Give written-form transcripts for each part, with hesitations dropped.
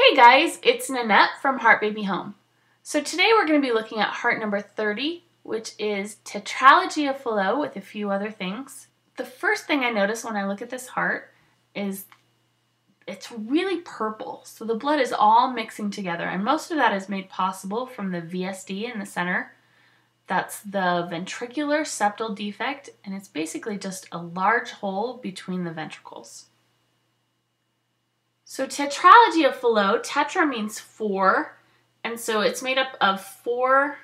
Hey guys, it's Nanette from Heart Baby Home. So today we're going to be looking at heart number 30, which is Tetralogy of Fallot with a few other things. The first thing I notice when I look at this heart is it's really purple. So the blood is all mixing together, and most of that is made possible from the VSD in the center. That's the ventricular septal defect, and it's basically just a large hole between the ventricles. So Tetralogy of Fallot, tetra means four, and so it's made up of four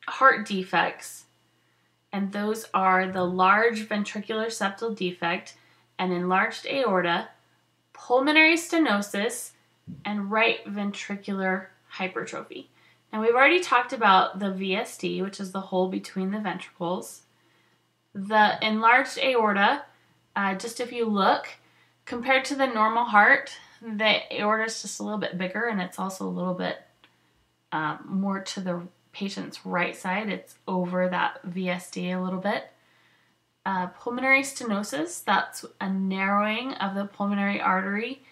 heart defects, and those are the large ventricular septal defect, an enlarged aorta, pulmonary stenosis, and right ventricular hypertrophy. Now we've already talked about the VSD, which is the hole between the ventricles. The enlarged aorta, just if you look, compared to the normal heart, the aorta is just a little bit bigger, and it's also a little bit more to the patient's right side. It's over that VSD a little bit. Pulmonary stenosis, that's a narrowing of the pulmonary artery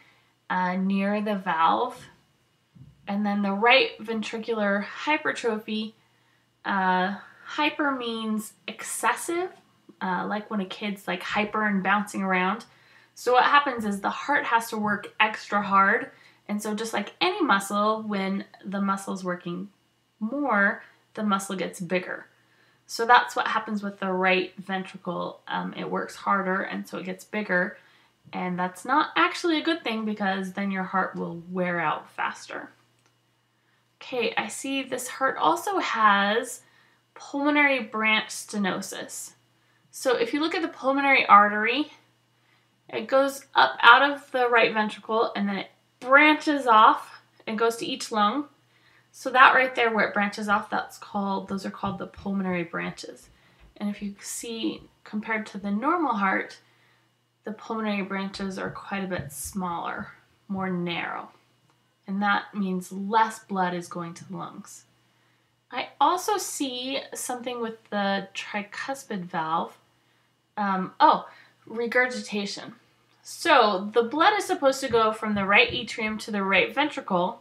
near the valve. And then the right ventricular hypertrophy, hyper means excessive, like when a kid's like hyper and bouncing around. So what happens is the heart has to work extra hard, and so just like any muscle, when the muscle's working more, the muscle gets bigger. So that's what happens with the right ventricle. It works harder, and so it gets bigger, and that's not actually a good thing because then your heart will wear out faster. Okay, I see this heart also has pulmonary branch stenosis. So if you look at the pulmonary artery, it goes up out of the right ventricle, and then it branches off and goes to each lung. So that right there where it branches off, those are called the pulmonary branches. And if you see, compared to the normal heart, the pulmonary branches are quite a bit smaller, more narrow. And that means less blood is going to the lungs. I also see something with the tricuspid valve. Regurgitation. So the blood is supposed to go from the right atrium to the right ventricle,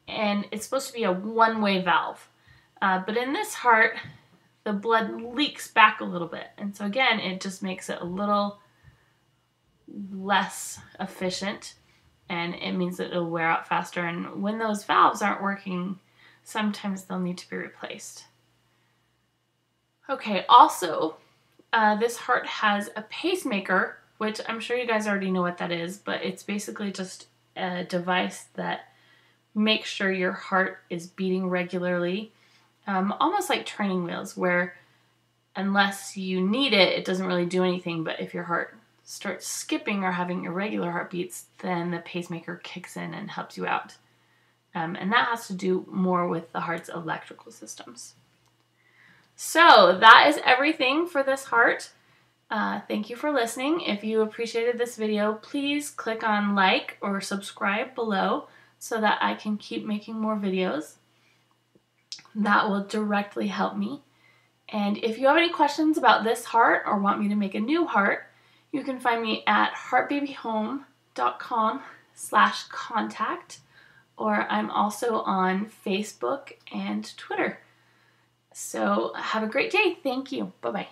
and it's supposed to be a one-way valve. But in this heart, the blood leaks back a little bit. And so again, it just makes it a little less efficient, and it means that it'll wear out faster. And when those valves aren't working, sometimes they'll need to be replaced. Okay, also, this heart has a pacemaker, which I'm sure you guys already know what that is, but it's basically just a device that makes sure your heart is beating regularly, almost like training wheels, where unless you need it, it doesn't really do anything, but if your heart starts skipping or having irregular heartbeats, then the pacemaker kicks in and helps you out. And that has to do more with the heart's electrical systems. So that is everything for this heart. Thank you for listening. If you appreciated this video, please click on like or subscribe below so that I can keep making more videos. That will directly help me. And if you have any questions about this heart or want me to make a new heart, you can find me at heartbabyhome.com/contact, or I'm also on Facebook and Twitter. So have a great day. Thank you. Bye-bye.